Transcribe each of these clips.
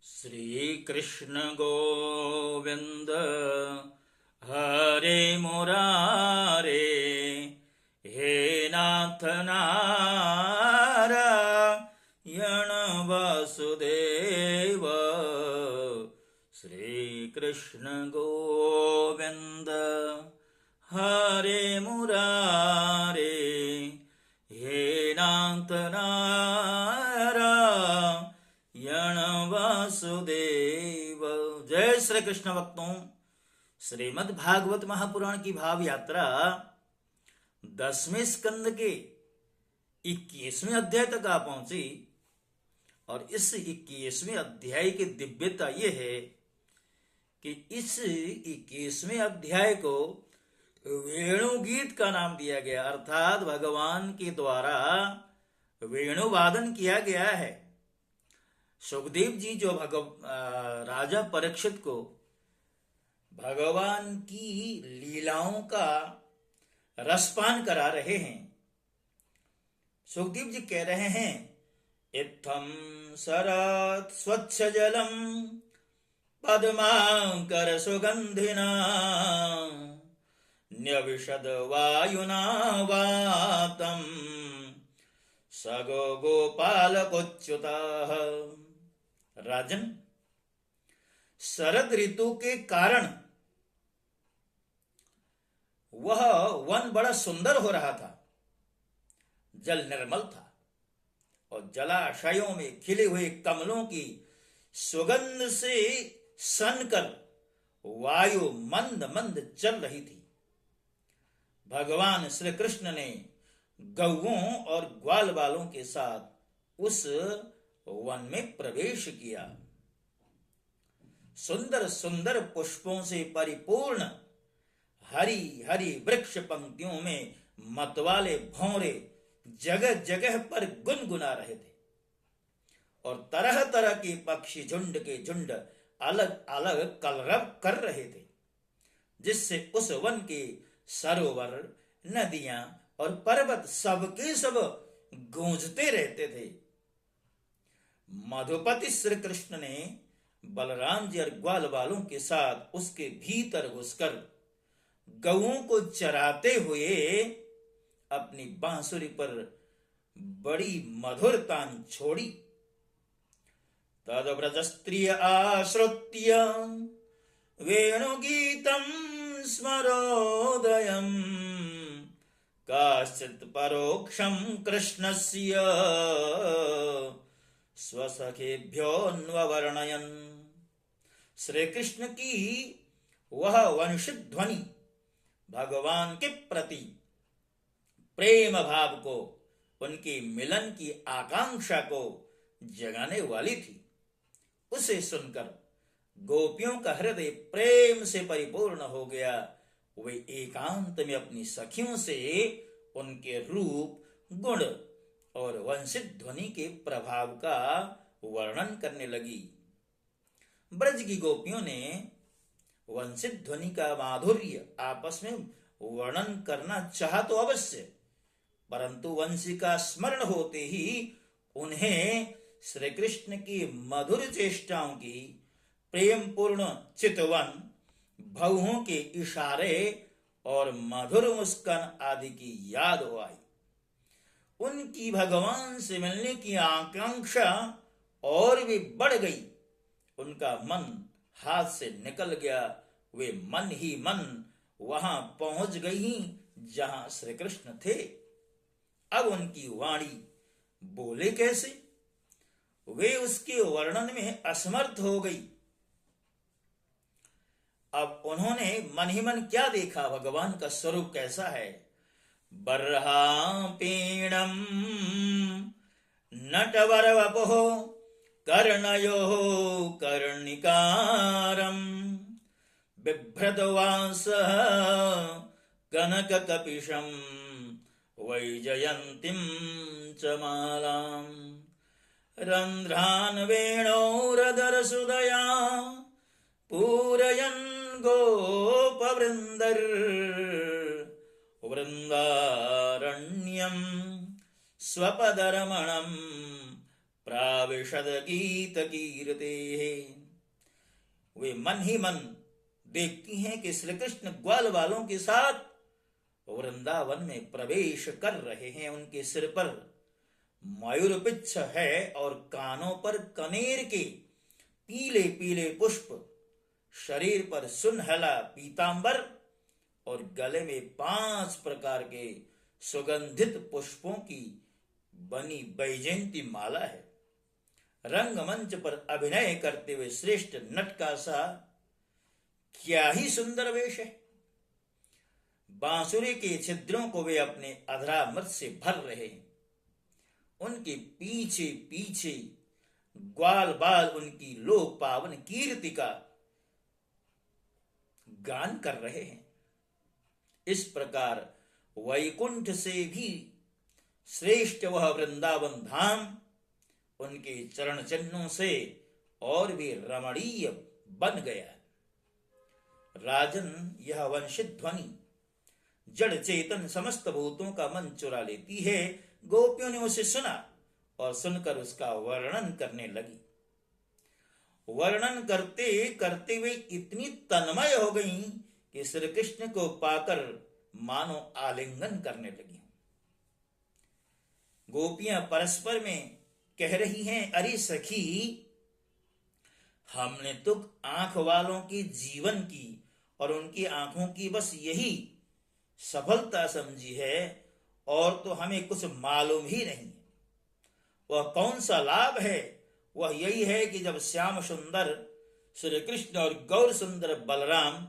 श्री कृष्ण गोविंद हरे मुरारे, हे नाथ नारायण वासुदेव। श्री कृष्ण गोविंद हरे मुरारे, हे नाथ नारायण वासुदेव। जय श्री कृष्ण भक्तों, श्रीमद् भागवत महापुराण की भाव यात्रा 10वें स्कंद के 21वें अध्याय तक आ पहुंची। और इस 21वें अध्याय की दिव्यता यह है कि इस 21वें अध्याय को वेणु गीत का नाम दिया गया, अर्थात भगवान के द्वारा वेणुवादन किया गया है। सुखदेव जी जो राजा परीक्षित को भगवान की लीलाओं का रसपान करा रहे हैं। सुखदेव जी कह रहे हैं, इत्थं सरत स्वच्छ जलम पद्मांकर सुगंधिना न्यविशद वायुना वातम सगो गोपालकोच्युतः। राजन, शरद ऋतु के कारण वह वन बड़ा सुंदर हो रहा था। जल निर्मल था और जलाशयों में खिले हुए कमलों की सुगंध से सनकर वायु मंद मंद चल रही थी। भगवान श्री कृष्ण ने गौओं और ग्वाल बालों के साथ उस वन में प्रवेश किया। सुंदर सुंदर पुष्पों से परिपूर्ण हरी हरी वृक्ष पंक्तियों में मतवाले भौरे जगह जगह पर गुनगुना रहे थे और तरह तरह के पक्षी झुंड के झुंड अलग अलग कलरव कर रहे थे, जिससे उस वन के सरोवर, नदियां और पर्वत सबके सब गूंजते रहते थे। मधुपति श्री कृष्ण ने बलराम जी और ग्वाल बालों के साथ उसके भीतर घुसकर गौओं को चराते हुए अपनी बांसुरी पर बड़ी मधुर तान छोड़ी। तद्व्रज स्त्रिय आश्रुत्य वेणुगीतं स्मरोदयम् काश्चित् परोक्षं कृष्णस्य स्वसखेभ्योऽन्ववर्णयन्। श्री कृष्ण की वह वंशित ध्वनि भगवान के प्रति प्रेम भाव को, उनके मिलन की आकांक्षा को जगाने वाली थी। उसे सुनकर गोपियों का हृदय प्रेम से परिपूर्ण हो गया। वे एकांत में अपनी सखियों से उनके रूप, गुण और वंशित ध्वनि के प्रभाव का वर्णन करने लगी। ब्रज की गोपियों ने वंशित ध्वनि का माधुर्य आपस में वर्णन करना चाहा तो अवश्य, परंतु वंशी का स्मरण होते ही उन्हें श्री कृष्ण की मधुर चेष्टाओं की, प्रेम पूर्ण चितवन, भौहों के इशारे और मधुर मुस्कान आदि की याद हो आई। उनकी भगवान से मिलने की आकांक्षा और भी बढ़ गई। उनका मन हाथ से निकल गया। वे मन ही मन वहां पहुंच गई जहां श्री कृष्ण थे। अब उनकी वाणी बोले कैसे? वे उसके वर्णन में असमर्थ हो गई। अब उन्होंने मन ही मन क्या देखा, भगवान का स्वरूप कैसा है। बर्हापीणं नटवरवपुः कर्णयोः कर्णिकारं बिभ्रतवासः कनककपिशं वैजयन्तीं च मालाम् रन्ध्रान् वेणोरधरसुदया पूरयन् गोपवृन्दर् वृन्दारण्यं स्वपदरमणं प्राविशद गीत कीर्ते। वे मन ही मन देखती हैं कि श्री कृष्ण ग्वाल वालों के साथ वृंदावन में प्रवेश कर रहे हैं। उनके सिर पर मयूर पिच्छ है और कानों पर कनेर के पीले पीले पुष्प, शरीर पर सुनहला पीतांबर और गले में 5 प्रकार के सुगंधित पुष्पों की बनी बैजयंती माला है। रंगमंच पर अभिनय करते हुए श्रेष्ठ नट का सा क्या ही सुंदर वेश है। बांसुरी के छिद्रों को वे अपने अधरामृत से भर रहे हैं। उनके पीछे पीछे ग्वाल बाल उनकी लोक पावन कीर्ति का गान कर रहे हैं। इस प्रकार वैकुंठ से भी श्रेष्ठ वह वृंदावन धाम उनके चरण चिन्हों से और भी रमणीय बन गया। राजन, यह वंशित ध्वनि जड़ चेतन समस्त भूतों का मन चुरा लेती है। गोपियों ने उसे सुना और सुनकर उसका वर्णन करने लगी। वर्णन करते करते वे इतनी तन्मय हो गईं कि श्री कृष्ण को पाकर मानो आलिंगन करने लगी। गोपियां परस्पर में कह रही हैं, अरे सखी, हमने तो आंख वालों के जीवन की और उनकी आंखों की बस यही सफलता समझी है, और तो हमें कुछ मालूम ही नहीं। वह कौन सा लाभ है? वह यही है कि जब श्याम सुंदर श्री कृष्ण और गौर सुंदर बलराम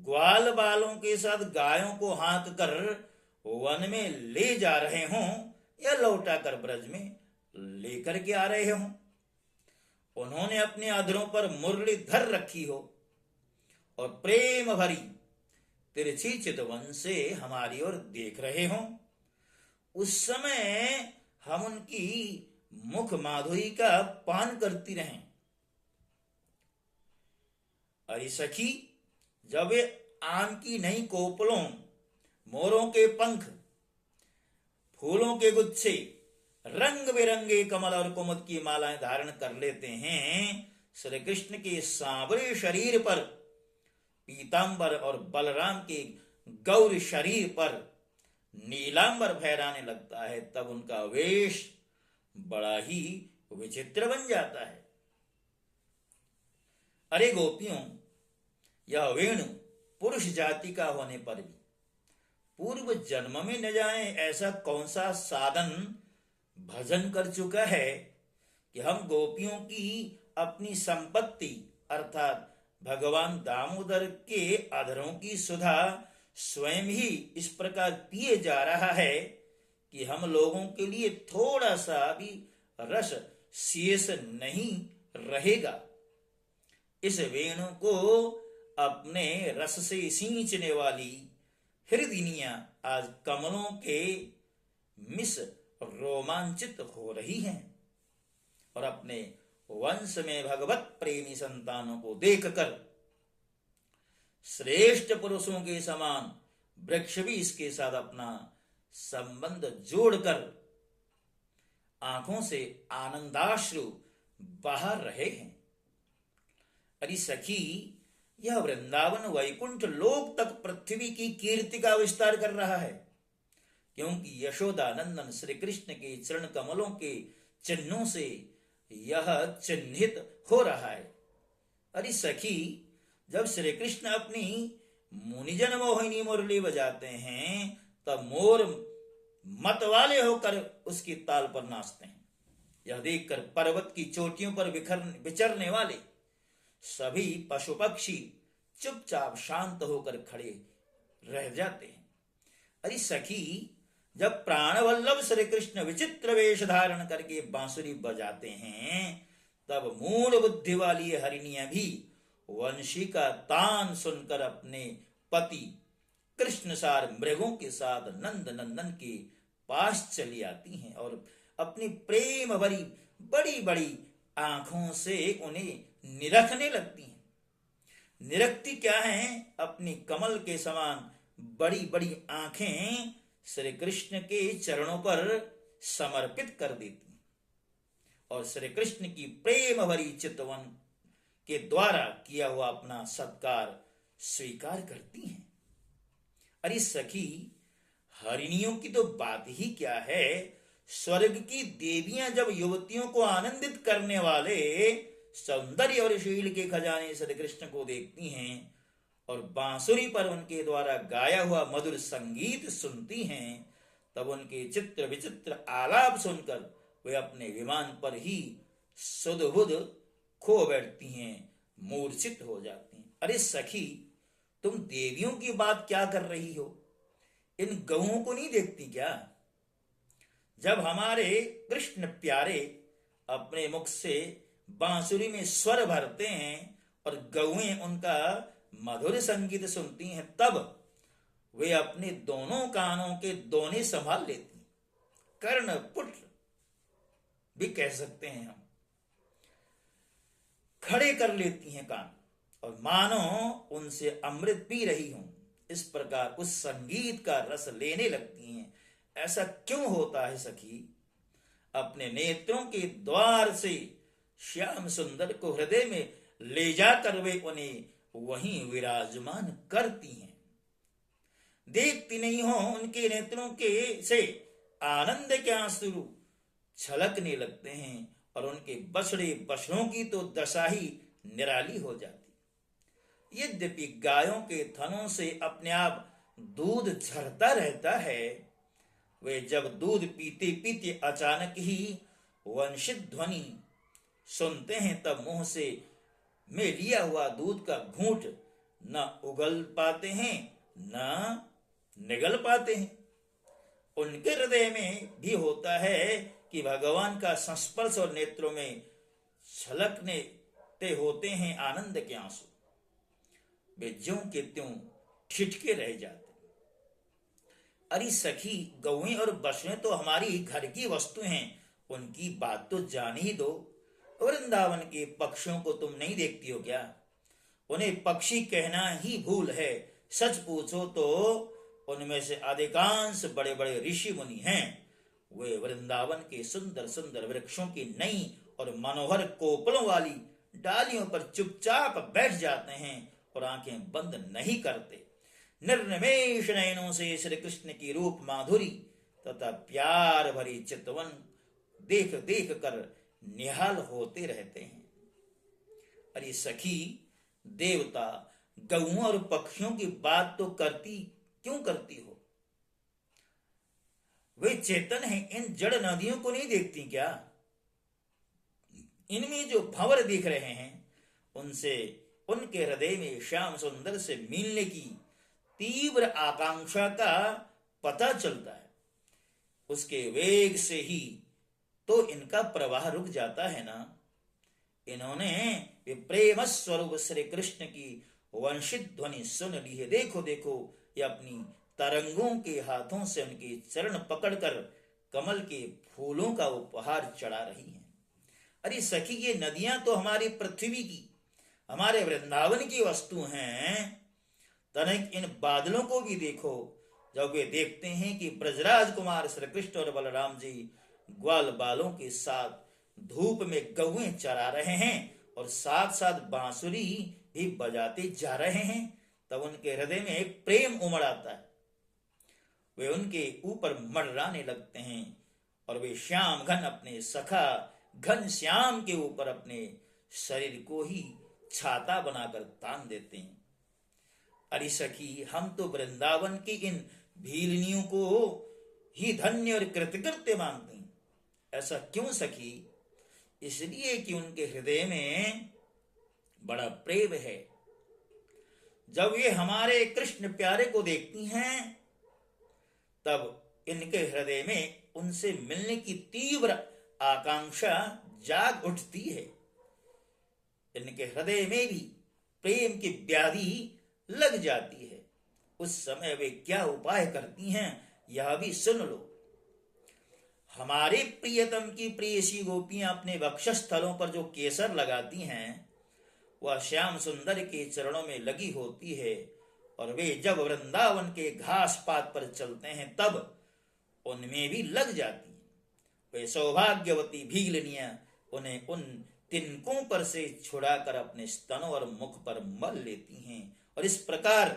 ग्वाल बालों के साथ गायों को हाँक कर वन में ले जा रहे हों या लौटा कर ब्रज में लेकर के आ रहे हों, उन्होंने अपने अधरों पर मुरली धर रखी हो और प्रेम भरी तिरछी चितवन से हमारी ओर देख रहे हों, उस समय हम उनकी मुख माधुरी का पान करती रहें। अरे सखी, जब वे आम की नई कोपलों, मोरों के पंख, फूलों के गुच्छे, रंग बिरंगे कमल और कुमुद की मालाएं धारण कर लेते हैं, श्री कृष्ण के सांवरे शरीर पर पीतांबर और बलराम के गौर शरीर पर नीलांबर फहराने लगता है, तब उनका वेश बड़ा ही विचित्र बन जाता है। अरे गोपियों, यह वेणु पुरुष जाति का होने पर भी पूर्व जन्म में न जाने ऐसा कौन सा साधन भजन कर चुका है कि हम गोपियों की अपनी संपत्ति अर्थात भगवान दामोदर के अधरों की सुधा स्वयं ही इस प्रकार पिए जा रहा है कि हम लोगों के लिए थोड़ा सा भी रस शेष नहीं रहेगा। इस वेणु को अपने रस से सींचने वाली हृदयिनियां आज कमलों के मिस रोमांचित हो रही हैं और अपने वंश में भगवत प्रेमी संतानों को देखकर श्रेष्ठ पुरुषों के समान वृक्ष भी इसके साथ अपना संबंध जोड़कर आंखों से आनंदाश्रु बहा रहे हैं। अरे सखी, यह वृंदावन वैकुंठ लोक तक पृथ्वी की कीर्ति का विस्तार कर रहा है, क्योंकि यशोदानंदन श्री कृष्ण के चरण कमलों के चिन्हों से यह चिन्हित हो रहा है। अरे सखी, जब श्री कृष्ण अपनी मुनिजन मोहिनी मुरली बजाते हैं तब मोर मत वाले होकर उसकी ताल पर नाचते हैं। यह देखकर पर्वत की चोटियों पर विचरने वाले सभी पशु पक्षी चुपचाप शांत होकर खड़े रह जाते हैं। अरे सखी, जब प्राणवल्लभ श्री कृष्ण विचित्र वेश धारण करके बांसुरी बजाते हैं तब मूढ़ बुद्धि वाली हरिणियां भी वंशी का तान सुनकर अपने पति कृष्णसार मृगों के साथ नंद नंदन के पास चली आती हैं और अपनी प्रेम भरी बड़ी बड़ी आंखों से उन्हें निरखने लगती हैं। निरखती क्या है? अपनी कमल के समान बड़ी बड़ी आंखें श्री कृष्ण के चरणों पर समर्पित कर देती हैं। और श्री कृष्ण की प्रेम भरी चितवन के द्वारा किया हुआ अपना सत्कार स्वीकार करती हैं। अरे सखी, हरिणियों की तो बात ही क्या है। स्वर्ग की देवियां जब युवतियों को आनंदित करने वाले सौंदर्य और शील के खजाने श्री कृष्ण को देखती हैं और बांसुरी पर उनके द्वारा गाया हुआ मधुर संगीत सुनती हैं, तब उनके चित्र विचित्र आलाप सुनकर वे अपने विमान पर ही सुध बुध खो बैठती हैं, मूर्छित हो जाती हैं। अरे सखी, तुम देवियों की बात क्या कर रही हो? इन गौओं को नहीं देखती क्या? जब हमारे कृष्ण प्यारे अपने मुख से बांसुरी में स्वर भरते हैं और गौएं उनका मधुर संगीत सुनती हैं, तब वे अपने दोनों कानों के दोने संभाल लेती हैं। कर्ण पुत्र भी कह सकते हैं हम। खड़े कर लेती हैं कान और मानो उनसे अमृत पी रही हूं, इस प्रकार उस संगीत का रस लेने लगती हैं। ऐसा क्यों होता है सखी? अपने नेत्रों के द्वार से श्याम सुंदर को हृदय में ले जाकर वे उन्हें वहीं विराजमान करती हैं। देखती नहीं हो उनके नेत्रों के से आनंद के आंसू छलकने लगते हैं और उनके बछड़े बछड़ों की तो दशा ही निराली हो जाती। यद्यपि गायों के थनों से अपने आप दूध झरता रहता है, वे जब दूध पीते पीते अचानक ही वंशित ध्वनि सुनते हैं, तब मुंह से में लिया हुआ दूध का घूंट न उगल पाते हैं न निगल पाते हैं। उनके हृदय में भी होता है कि भगवान का संस्पर्श और नेत्रों में छलकने ते होते हैं आनंद के आंसू। वे ज्यों के त्यों ठिठके रह जाते। अरे सखी, गौएं और बछड़े तो हमारी घर की वस्तु हैं, उनकी बात तो जान ही दो। वृंदावन के पक्षियों को तुम नहीं देखती हो क्या? उन्हें पक्षी कहना ही भूल है। सच पूछो तो उनमें से अधिकांश बड़े बड़े ऋषि मुनि हैं। वे वृंदावन के सुंदर सुंदर वृक्षों की नई और मनोहर कोपलों वाली डालियों पर चुपचाप बैठ जाते हैं और आंखें बंद नहीं करते। निर्निमेष नयनों से श्री कृष्ण की रूप माधुरी तथा प्यार भरी चितवन देख देख कर निहाल होते रहते हैं। अरे सखी, देवता गौओं और पक्षियों की बात तो क्यों करती हो? वे चेतन हैं, इन जड़ नदियों को नहीं देखती क्या? इनमें जो भंवर दिख रहे हैं, उनसे उनके हृदय में श्याम सुंदर से मिलने की तीव्र आकांक्षा का पता चलता है। उसके वेग से ही तो इनका प्रवाह रुक जाता है ना। इन्होंने प्रेम स्वरूप श्री कृष्ण की वंशित ध्वनि सुन ली है। देखो देखो, ये अपनी तरंगों के हाथों से उनके चरण पकड़कर कमल के फूलों का उपहार चढ़ा रही हैं। अरे सखी, ये नदियां तो हमारी पृथ्वी की, हमारे वृंदावन की वस्तु हैं। तनिक इन बादलों को भी देखो। जब वे देखते हैं कि ब्रजराज कुमार श्री कृष्ण और बलराम जी ग्वाल बालों के साथ धूप में गौएं चरा रहे हैं और साथ साथ बांसुरी भी बजाते जा रहे हैं, तब उनके हृदय में एक प्रेम उमड़ आता है। वे उनके ऊपर मर्राने लगते हैं और वे श्याम घन अपने सखा घन श्याम के ऊपर अपने शरीर को ही छाता बनाकर तान देते हैं। अरे सखी, हम तो वृंदावन की इन भीलनियों को ही धन्य और कृतकृत्य मानते हैं। ऐसा क्यों सखी? इसलिए कि उनके हृदय में बड़ा प्रेम है। जब ये हमारे कृष्ण प्यारे को देखती हैं, तब इनके हृदय में उनसे मिलने की तीव्र आकांक्षा जाग उठती है। इनके हृदय में भी प्रेम की व्याधि लग जाती है। उस समय वे क्या उपाय करती हैं, यह भी सुन लो। हमारे प्रियतम की प्रेयसी गोपियां अपने वक्षस्थलों पर जो केसर लगाती हैं, वह श्याम सुंदर के चरणों में लगी होती है, और वे जब वृंदावन के घास पात पर चलते हैं, तब उनमें भी लग जाती हैं। वे सौभाग्यवती भीलनियां उन्हें उन तिनकों पर से छुड़ाकर अपने स्तनों और मुख पर मल लेती हैं और इस प्रकार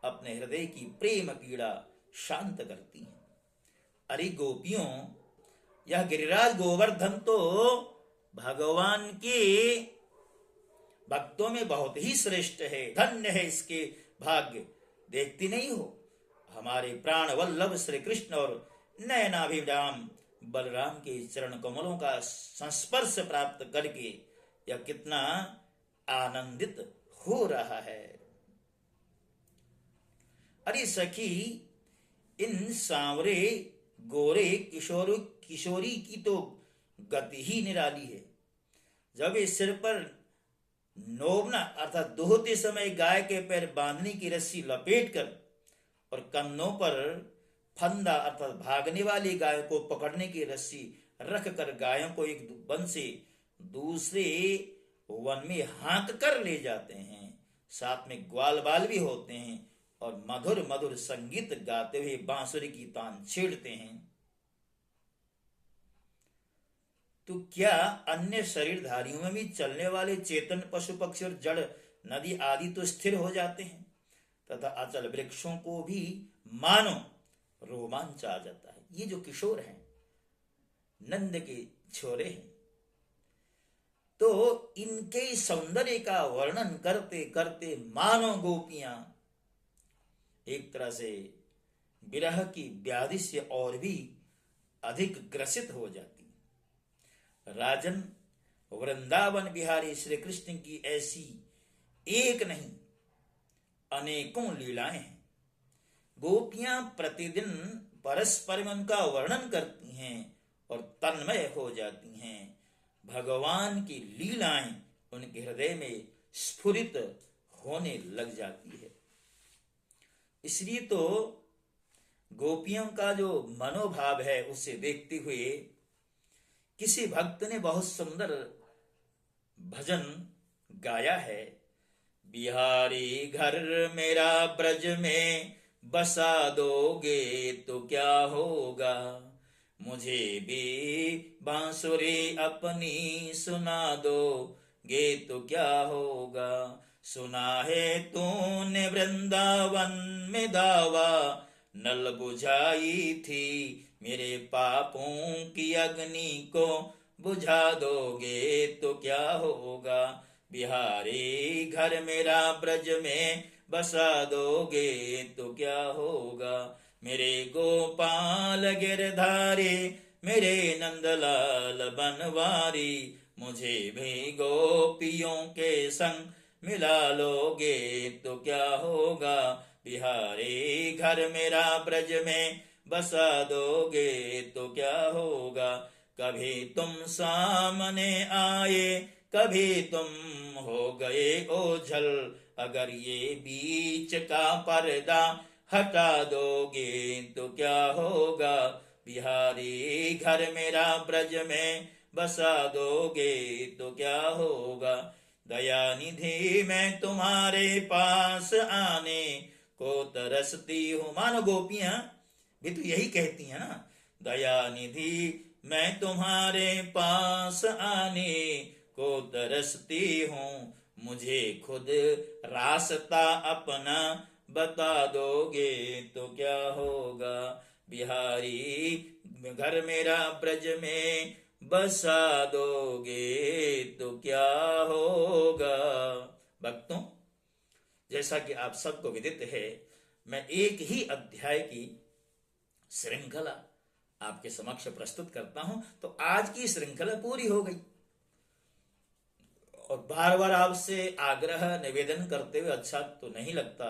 अपने हृदय की प्रेम पीड़ा शांत करती हैं। अरे गोपियों, यह गिरिराज गोवर्धन तो भगवान के भक्तों में बहुत ही श्रेष्ठ है, धन्य है इसके भाग्य। देखती नहीं हो हमारे प्राण वल्लभ श्री कृष्ण और नयनाभिराम बलराम के चरण कमलों का संस्पर्श प्राप्त करके यह कितना आनंदित हो रहा है। अरे सखी, इन सांवरे गोरे किशोरी की तो गति ही निराली है। जब इस सिर पर नोबना अर्थात दोहते समय गाय के पैर बांधने की रस्सी लपेटकर और कन्नों पर फंदा अर्थात भागने वाली गायों को पकड़ने की रस्सी रखकर गायों को एक वन से दूसरे वन में हाँक कर ले जाते हैं। साथ में ग्वाल बाल भी होते हैं और मधुर मधुर संगीत गाते हुए बांसुरी की तान छेड़ते हैं। तो क्या अन्य शरीरधारियों में भी चलने वाले चेतन पशु पक्षी और जड़ नदी आदि तो स्थिर हो जाते हैं तथा अचल वृक्षों को भी मानो रोमांच आ जाता है। ये जो किशोर हैं, नंद के छोरे हैं, तो इनके सौंदर्य का वर्णन करते करते मानो गोपियां एक तरह से विरह की व्याधि से और भी अधिक ग्रसित हो जाती। राजन, वृंदावन बिहारी श्री कृष्ण की ऐसी एक नहीं अनेकों लीलाएं हैं। गोपियां प्रतिदिन परस्पर में उनका वर्णन करती हैं और तन्मय हो जाती हैं। भगवान की लीलाएं उनके हृदय में स्फुरित होने लग जाती है। इसलिए तो गोपियों का जो मनोभाव है उसे देखते हुए किसी भक्त ने बहुत सुंदर भजन गाया है। बिहारी घर मेरा ब्रज में बसा दोगे तो क्या होगा, मुझे भी बांसुरी अपनी सुना दोगे तो क्या होगा। सुना है तूने वृंदावन में दावा, नल बुझाई थी मेरे पापों की अग्नि को बुझा दोगे तो क्या होगा। बिहारी घर मेरा ब्रज में बसा दोगे तो क्या होगा। मेरे गोपाल गिरधारी मेरे नंदलाल बनवारी, मुझे भी गोपियों के संग मिला लोगे तो क्या होगा। बिहारी घर मेरा ब्रज में बसा दोगे तो क्या होगा। कभी तुम सामने आए कभी तुम हो गए ओझल, अगर ये बीच का पर्दा हटा दोगे तो क्या होगा। बिहारी घर मेरा ब्रज में बसा दोगे तो क्या होगा। दया निधि मैं तुम्हारे पास आने को तरसती हूँ। मानो गोपियां भी तो यही कहती है ना, दया निधि मैं तुम्हारे पास आने को तरसती हूँ, मुझे खुद रास्ता अपना बता दोगे तो क्या होगा। बिहारी घर मेरा ब्रज में बसा दोगे तो क्या होगा। भक्तों, जैसा कि आप सबको विदित है, मैं एक ही अध्याय की श्रृंखला आपके समक्ष प्रस्तुत करता हूं। तो आज की श्रृंखला पूरी हो गई और बार बार आपसे आग्रह निवेदन करते हुए अच्छा तो नहीं लगता,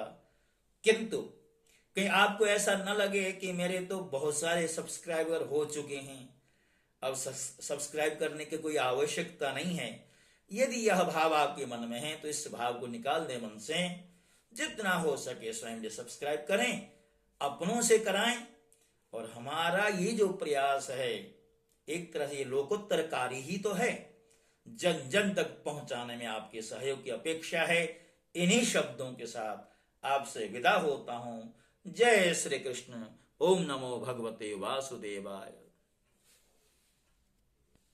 किंतु कहीं आपको ऐसा न लगे कि मेरे तो बहुत सारे सब्सक्राइबर हो चुके हैं, अब सब्सक्राइब करने की कोई आवश्यकता नहीं है। यदि यह भाव आपके मन में है तो इस भाव को निकाल दें मन से। जितना हो सके स्वयं से सब्सक्राइब करें, अपनों से कराएं। और हमारा ये जो प्रयास है एक तरह से लोकोत्तर कार्य ही तो है, जन जन तक पहुंचाने में आपके सहयोग की अपेक्षा है। इन्हीं शब्दों के साथ आपसे विदा होता हूं। जय श्री कृष्ण। ओम नमो भगवते वासुदेवाय।